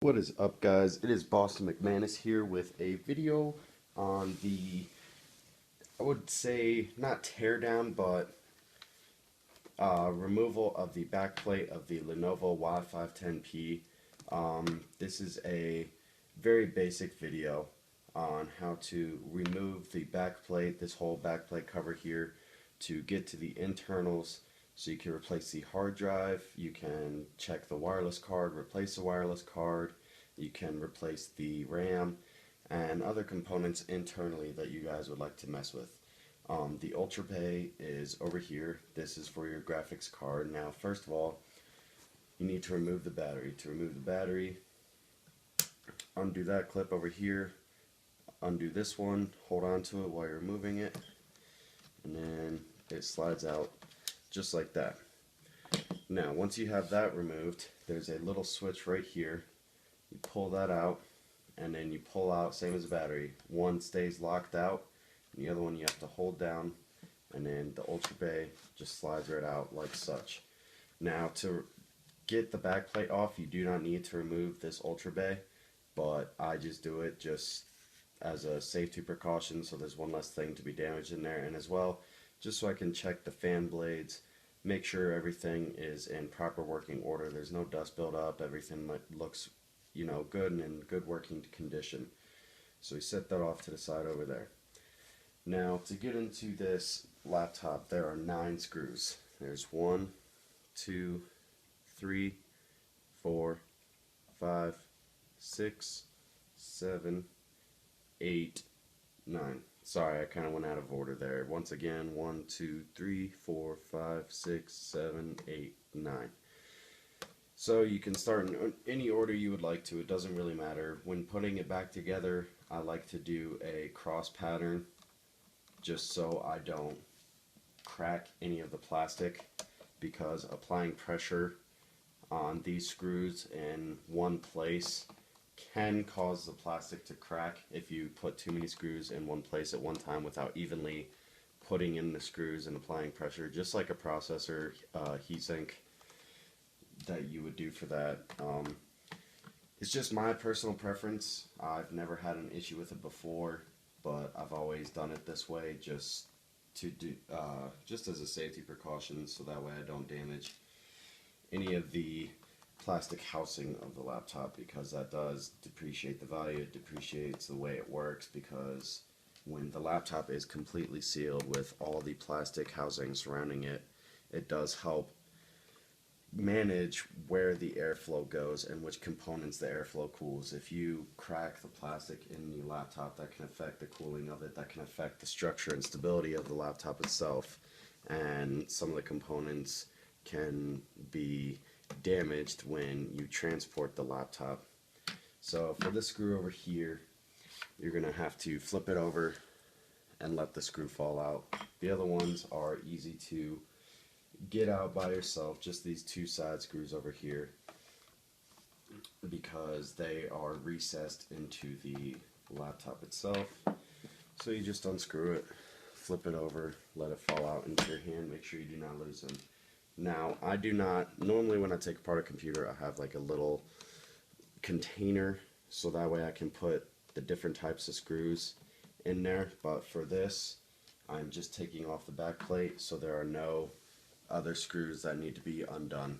What is up, guys? It is Boston McManus here with a video on the, I would say, not teardown, but removal of the backplate of the Lenovo y510p. This is a very basic video on how to remove the backplate, this whole backplate cover here, to get to the internals. So you can replace the hard drive, you can check the wireless card, replace the wireless card, you can replace the RAM and other components internally that you guys would like to mess with. The Ultra Bay is over here. This is for your graphics card. Now, first of all, you need to remove the battery. To remove the battery, undo that clip over here, undo this one, hold on to it while you're removing it, and then it slides out just like that. Now, once you have that removed, there's a little switch right here. You pull that out, and then you pull out, same as the battery. One stays locked out, and the other one you have to hold down, and then the Ultra Bay just slides right out like such. Now, to get the backplate off, you do not need to remove this Ultra Bay, but I just do it just as a safety precaution, so there's one less thing to be damaged in there, and as well, just so I can check the fan blades, make sure everything is in proper working order, there's no dust buildup, everything looks, good and in good working condition. So we set that off to the side over there. Now, to get into this laptop, there are 9 screws. There's 1, 2, 3, 4, 5, 6, 7, 8, 9. Sorry, I kind of went out of order there. Once again, 1, 2, 3, 4, 5, 6, 7, 8, 9. So you can start in any order you would like to. It doesn't really matter. When putting it back together, I like to do a cross pattern just so I don't crack any of the plastic, because applying pressure on these screws in one place can cause the plastic to crack if you put too many screws in one place at one time without evenly putting in the screws and applying pressure, just like a processor heatsink that you would do for that. It's just my personal preference. I've never had an issue with it before, but I've always done it this way just to do just as a safety precaution, so that way I don't damage any of the plastic housing of the laptop, because that does depreciate the value. It depreciates the way it works, because when the laptop is completely sealed with all the plastic housing surrounding it, it does help manage where the airflow goes and which components the airflow cools. If you crack the plastic in your laptop, that can affect the cooling of it, that can affect the structure and stability of the laptop itself, and some of the components can be damaged when you transport the laptop. So for this screw over here, you're going to have to flip it over and let the screw fall out. The other ones are easy to get out by yourself, just these 2 side screws over here, because they are recessed into the laptop itself. So you just unscrew it, flip it over, let it fall out into your hand, make sure you do not lose them. Now, I do not, normally when I take apart a computer, I have like a little container, so that way I can put the different types of screws in there, but for this, I'm just taking off the back plate, so there are no other screws that need to be undone.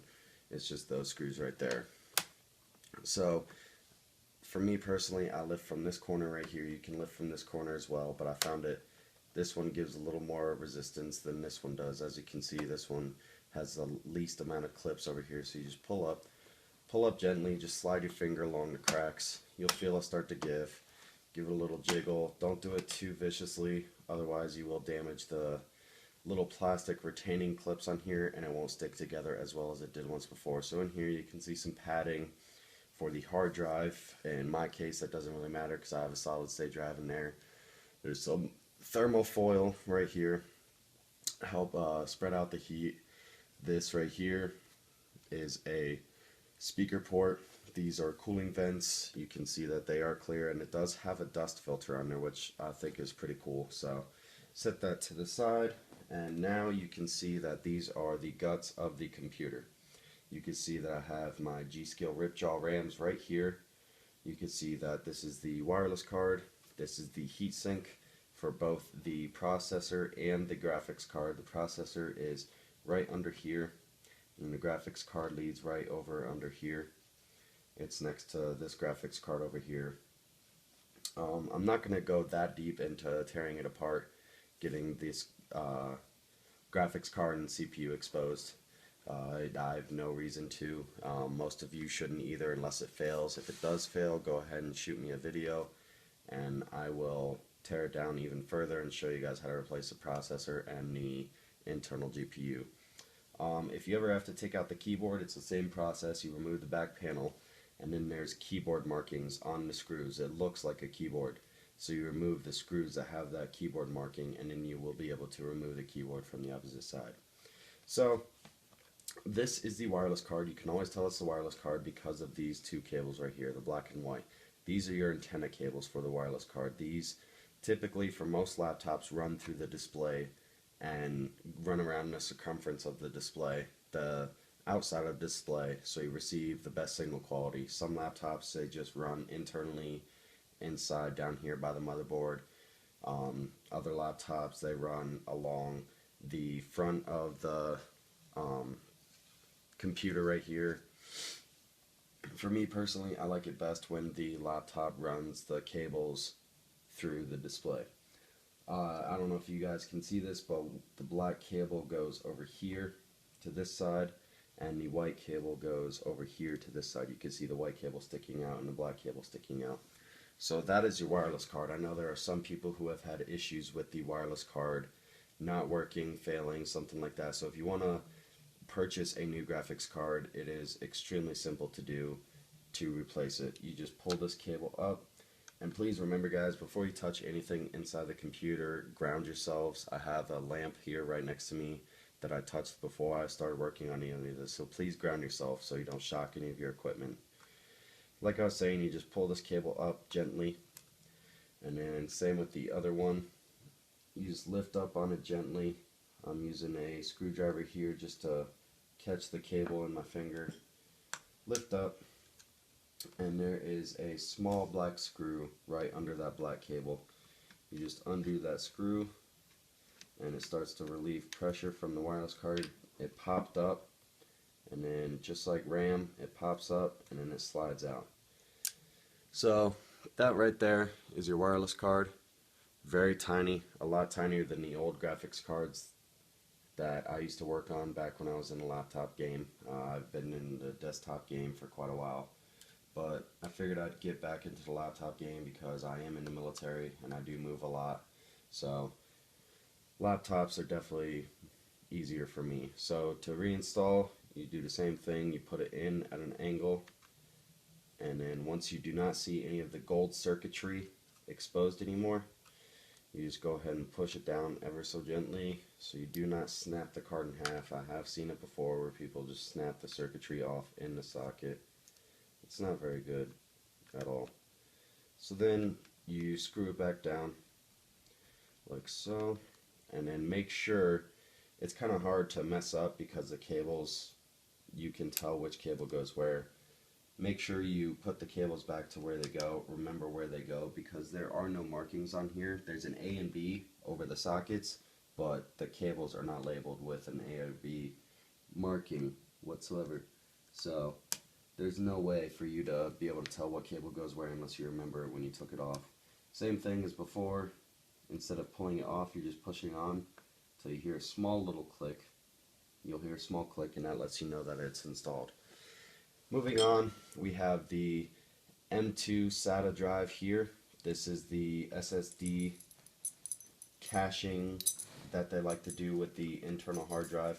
It's just those screws right there. So, for me personally, I lift from this corner right here. You can lift from this corner as well, but I found this one gives a little more resistance than this one does. As you can see, this one has the least amount of clips over here, so you just pull up gently, just slide your finger along the cracks. You'll feel it start to give it a little jiggle. Don't do it too viciously, otherwise you will damage the little plastic retaining clips on here, and it won't stick together as well as it did once before. So in here you can see some padding for the hard drive. In my case, that doesn't really matter because I have a solid state drive in there. There's some thermal foil right here, help spread out the heat. This right here is a speaker port. These are cooling vents. You can see that they are clear, and it does have a dust filter on there, which I think is pretty cool. So set that to the side, and now you can see that these are the guts of the computer. You can see that I have my G-Skill Ripjaw RAMs right here. you can see that this is the wireless card, this is the heatsink for both the processor and the graphics card. The processor is right under here, and the graphics card leads right over under here. It's next to this graphics card over here. I'm not going to go that deep into tearing it apart, getting this graphics card and CPU exposed. I have no reason to. Most of you shouldn't either unless it fails. If it does fail, go ahead and shoot me a video and I will tear it down even further and show you guys how to replace the processor and the internal GPU. If you ever have to take out the keyboard, it's the same process. You remove the back panel and then there's keyboard markings on the screws. It looks like a keyboard. So you remove the screws that have that keyboard marking and then you will be able to remove the keyboard from the opposite side. So this is the wireless card. You can always tell it's the wireless card because of these two cables right here, the black and white. These are your antenna cables for the wireless card. These typically for most laptops run through the display and run around the circumference of the display, the outside of the display, so you receive the best signal quality. Some laptops, they just run internally inside down here by the motherboard. Other laptops, they run along the front of the computer right here. For me personally, I like it best when the laptop runs the cables through the display. I don't know if you guys can see this, but the black cable goes over here to this side and the white cable goes over here to this side. You can see the white cable sticking out and the black cable sticking out. So that is your wireless card. I know there are some people who have had issues with the wireless card not working, failing, something like that. So if you want to purchase a new graphics card, it is extremely simple to do to replace it. You just pull this cable up, and please remember guys, before you touch anything inside the computer, ground yourselves. I have a lamp here right next to me that I touched before I started working on any of this, so please ground yourself so you don't shock any of your equipment. Like I was saying, you just pull this cable up gently, and then same with the other one. You just lift up on it gently. I'm using a screwdriver here just to catch the cable in my finger. Lift up, and there is a small black screw right under that black cable. You just undo that screw, and it starts to relieve pressure from the wireless card. It popped up, and then just like RAM, it pops up, and then it slides out. So that right there is your wireless card. Very tiny, a lot tinier than the old graphics cards that I used to work on back when I was in the laptop game. I've been in the desktop game for quite a while, but I figured I'd get back into the laptop game because I am in the military and I do move a lot. So laptops are definitely easier for me. So to reinstall, you do the same thing. You put it in at an angle, and then once you do not see any of the gold circuitry exposed anymore, you just go ahead and push it down ever so gently so you do not snap the card in half. I have seen it before where people just snap the circuitry off in the socket. It's not very good at all. So then you screw it back down like so, and then make sure, it's kind of hard to mess up because the cables, you can tell which cable goes where. Make sure you put the cables back to where they go. Remember where they go because there are no markings on here. There's an A and B over the sockets, but the cables are not labeled with an A or B marking whatsoever. So there's no way for you to be able to tell what cable goes where unless you remember when you took it off. Same thing as before. Instead of pulling it off, you're just pushing on until you hear a small little click. You'll hear a small click, and that lets you know that it's installed. Moving on, we have the M2 SATA drive here. This is the SSD caching that they like to do with the internal hard drive.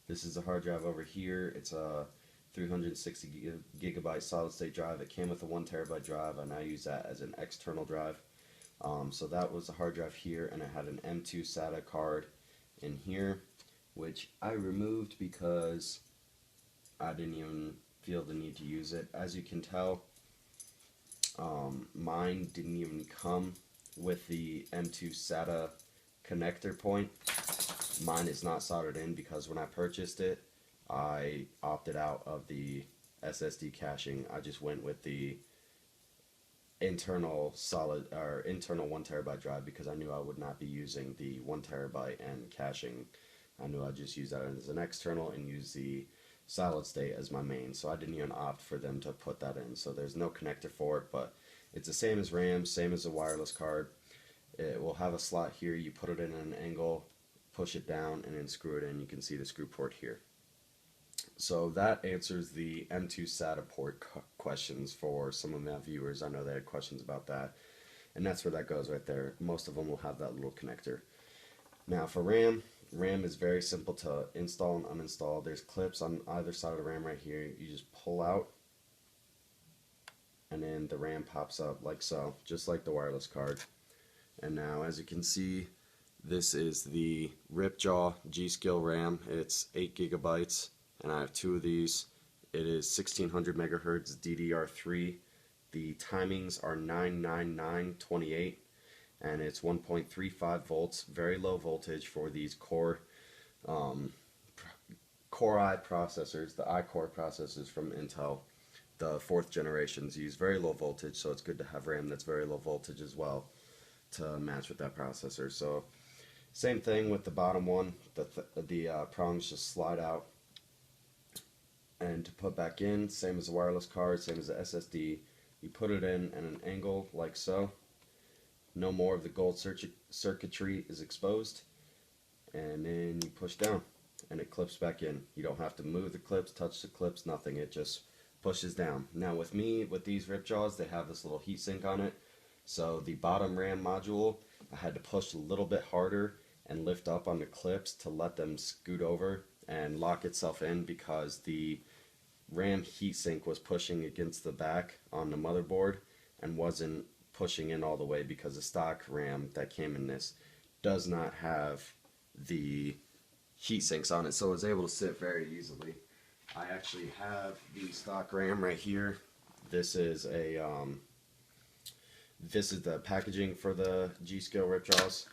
This is a hard drive over here. It's a 360 gigabyte solid state drive. It came with a 1 terabyte drive. I now use that as an external drive. So that was the hard drive here, and it had an M2 SATA card in here, which I removed because I didn't even feel the need to use it. As you can tell, mine didn't even come with the M2 SATA connector point. Mine is not soldered in because when I purchased it, I opted out of the SSD caching. I just went with the internal solid or internal 1 TB drive because I knew I would not be using the 1 TB and caching. I knew I'd just use that as an external and use the solid state as my main, so I didn't even opt for them to put that in. So there's no connector for it, but it's the same as RAM, same as a wireless card. It will have a slot here. You put it in an angle, push it down, and then screw it in. You can see the screw port here. So that answers the M2 SATA port questions for some of my viewers. I know they had questions about that, and that's where that goes right there. Most of them will have that little connector. Now for RAM, RAM is very simple to install and uninstall. There's clips on either side of the RAM right here. You just pull out, and then the RAM pops up like so, just like the wireless card. And now, as you can see, this is the Ripjaw G-Skill RAM. It's 8 GB, and I have 2 of these. It is 1600 megahertz DDR3. The timings are 99928, and it's 1.35 volts. Very low voltage for these Core i processors, the iCore processors from Intel. The 4th generations use very low voltage, so it's good to have RAM that's very low voltage as well to match with that processor. So same thing with the bottom one. The prongs just slide out, and to put back in, same as a wireless card, same as the SSD, you put it in at an angle like so. No more of the gold circuitry is exposed, and then you push down and it clips back in. You don't have to move the clips, touch the clips, nothing. It just pushes down. Now with these Ripjaws, they have this little heatsink on it. So the bottom RAM module, I had to push a little bit harder and lift up on the clips to let them scoot over and lock itself in, because the RAM heatsink was pushing against the back on the motherboard and wasn't pushing in all the way, because the stock RAM that came in this does not have the heat sinks on it, so it was able to sit very easily. I actually have the stock RAM right here. This is the packaging for the G-Skill Ripjaws.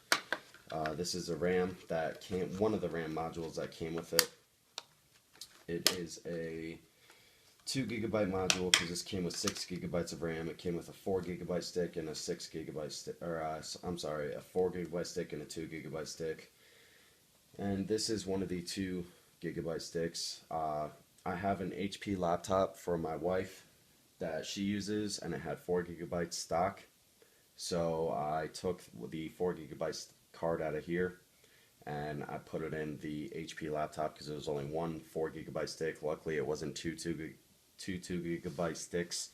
This is a RAM that one of the RAM modules that came with it. It is a 2 GB module, because this came with 6 GB of RAM. It came with a 4 GB stick and a 6 GB stick, a 4 GB stick and a 2 GB stick. And this is one of the 2 GB sticks. I have an HP laptop for my wife that she uses, and it had 4 GB stock. So I took the 4 GB card out of here and I put it in the HP laptop, because there was only one 4 GB stick. Luckily it wasn't two 2 GB sticks.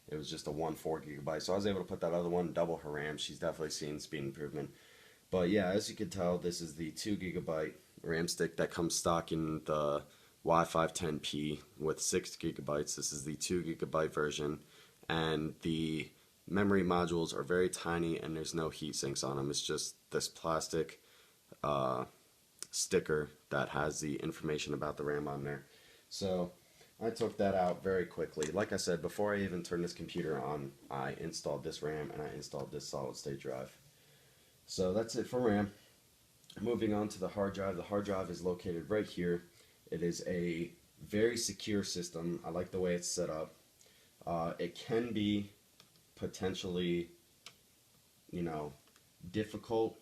It was just a one 4 GB. So I was able to put that other one, double her RAM. She's definitely seen speed improvement. But yeah, as you can tell, this is the 2 GB RAM stick that comes stock in the y510p with 6 GB. This is the 2 GB version, and the memory modules are very tiny and there's no heat sinks on them. It's just this plastic sticker that has the information about the RAM on there. So I took that out very quickly. Like I said, before I even turned this computer on, I installed this RAM and I installed this solid state drive. So that's it for RAM. Moving on to the hard drive. The hard drive is located right here. It is a very secure system. I like the way it's set up. It can be potentially, difficult,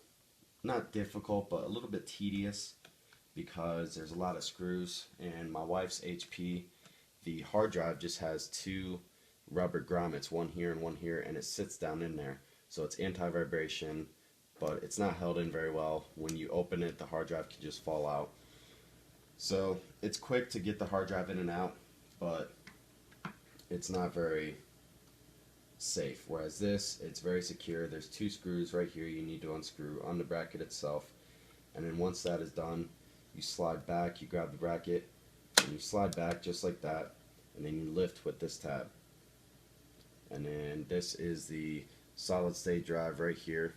not difficult, but a little bit tedious, because there's a lot of screws, and my wife's HP, the hard drive just has 2 rubber grommets, one here and one here, and it sits down in there. So it's anti-vibration, but it's not held in very well. When you open it, the hard drive can just fall out. So it's quick to get the hard drive in and out, but it's not very safe. Whereas this, it's very secure. There's 2 screws right here you need to unscrew on the bracket itself, and then once that is done, you slide back, you grab the bracket, and you slide back just like that, and then you lift with this tab. And then this is the solid state drive right here.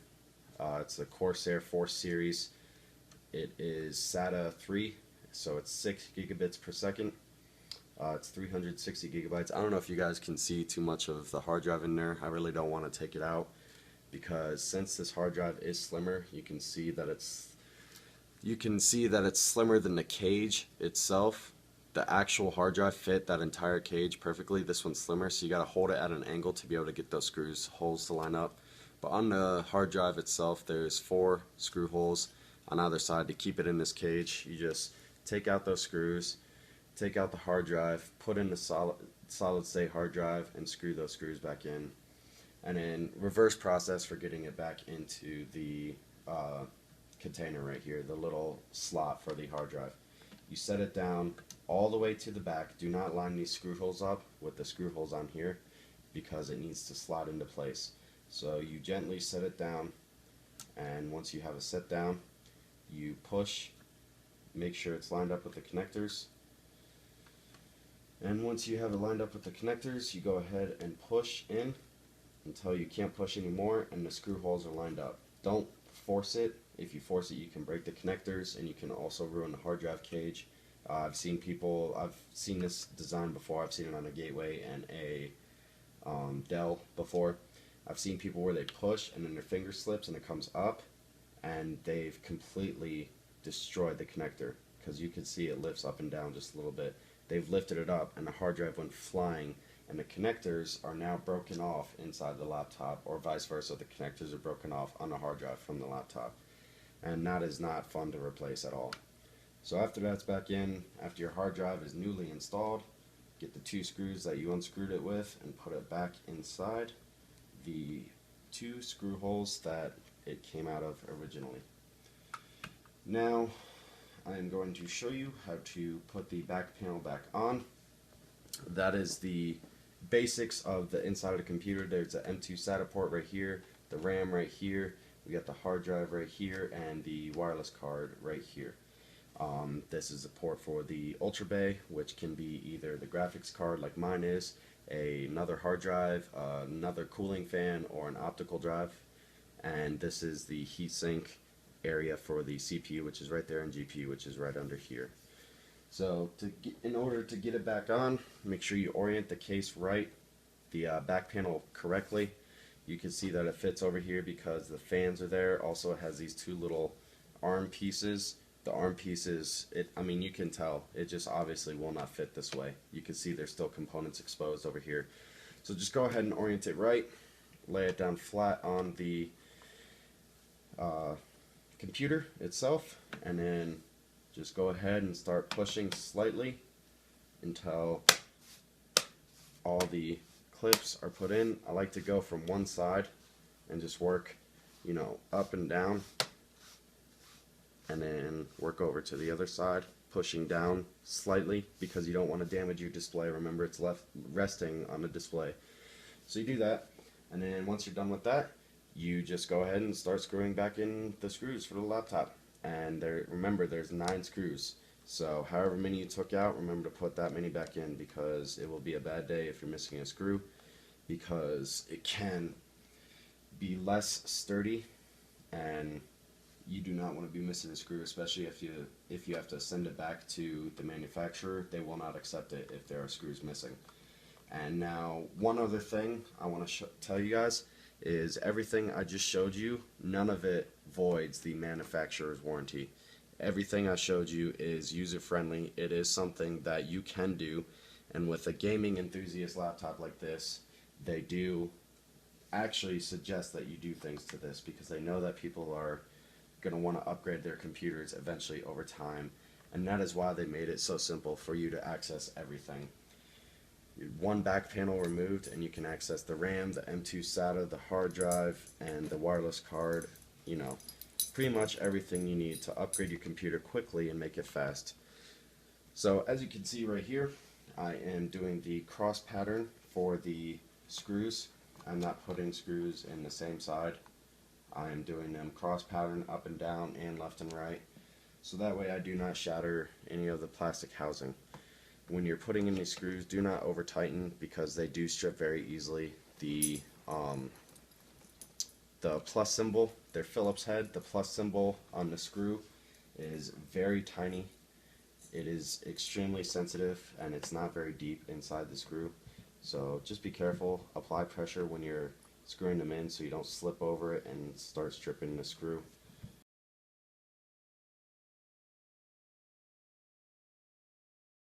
It's a Corsair 4 series. It is SATA 3, so it's 6 gigabits per second. It's 360 gigabytes. I don't know if you guys can see too much of the hard drive in there. I really don't want to take it out, because since this hard drive is slimmer, you can see that it's slimmer than the cage itself. the actual hard drive fit that entire cage perfectly. This one's slimmer, so you got to hold it at an angle to be able to get those screws holes to line up. But on the hard drive itself, there's 4 screw holes on either side to keep it in this cage. You just take out those screws, take out the hard drive, put in the solid state hard drive, and screw those screws back in. And then reverse process for getting it back into the container right here, the little slot for the hard drive. You set it down all the way to the back. Do not line these screw holes up with the screw holes on here because it needs to slot into place. So you gently set it down, and once you have it set down, you push, make sure it's lined up with the connectors. And once you have it lined up with the connectors, you go ahead and push in until you can't push anymore and the screw holes are lined up. Don't force it. If you force it, you can break the connectors and you can also ruin the hard drive cage. I've seen this design before. I've seen it on a Gateway and a Dell before. I've seen people where they push and then their finger slips and it comes up and they've completely destroyed the connector because you can see it lifts up and down just a little bit. They've lifted it up and the hard drive went flying, and the connectors are now broken off inside the laptop, or vice versa, the connectors are broken off on the hard drive from the laptop, and that is not fun to replace at all. So after that's back in, after your hard drive is newly installed, get the 2 screws that you unscrewed it with and put it back inside the 2 screw holes that it came out of originally. Now I am going to show you how to put the back panel back on. That is the basics of the inside of the computer. There's the M2 SATA port right here, the RAM right here, we got the hard drive right here, and the wireless card right here. This is a port for the Ultra Bay, which can be either the graphics card like mine is, another hard drive, another cooling fan, or an optical drive. And this is the heatsink area for the CPU, which is right there, and GPU, which is right under here. So in order to get it back on, make sure you orient the case right, the back panel correctly. You can see that it fits over here because the fans are there. Also, it has these 2 little arm pieces. The arm pieces, I mean, you can tell, it just obviously will not fit this way. You can see there's still components exposed over here. So just go ahead and orient it right, lay it down flat on the computer itself, and then just go ahead and start pushing slightly until all the clips are put in. I like to go from one side and just work, you know, up and down, and then work over to the other side, pushing down slightly because you don't want to damage your display. Remember, it's left resting on the display. So you do that, and then once you're done with that, you just go ahead and start screwing back in the screws for the laptop. And remember, there's 9 screws. So however many you took out, remember to put that many back in, because it will be a bad day if you're missing a screw, because it can be less sturdy, and you do not want to be missing a screw, especially if you have to send it back to the manufacturer. They will not accept it if there are screws missing. And now, one other thing I want to tell you guys is everything I just showed you, none of it voids the manufacturer's warranty. Everything I showed you is user-friendly. It is something that you can do, and with a gaming enthusiast laptop like this, they do actually suggest that you do things to this because they know that people are going to want to upgrade their computers eventually over time, and that is why they made it so simple for you to access everything. One back panel removed and you can access the RAM, the M2 SATA, the hard drive, and the wireless card. You know, pretty much everything you need to upgrade your computer quickly and make it fast. So as you can see right here, I am doing the cross pattern for the screws. I'm not putting screws in the same side. I am doing them cross pattern up and down and left and right, so that way I do not shatter any of the plastic housing. When you're putting in these screws, do not over tighten because they do strip very easily. The plus symbol, their Phillips head, the plus symbol on the screw is very tiny. It is extremely sensitive and it's not very deep inside the screw. So just be careful, apply pressure when you're screwing them in so you don't slip over it and start stripping the screw.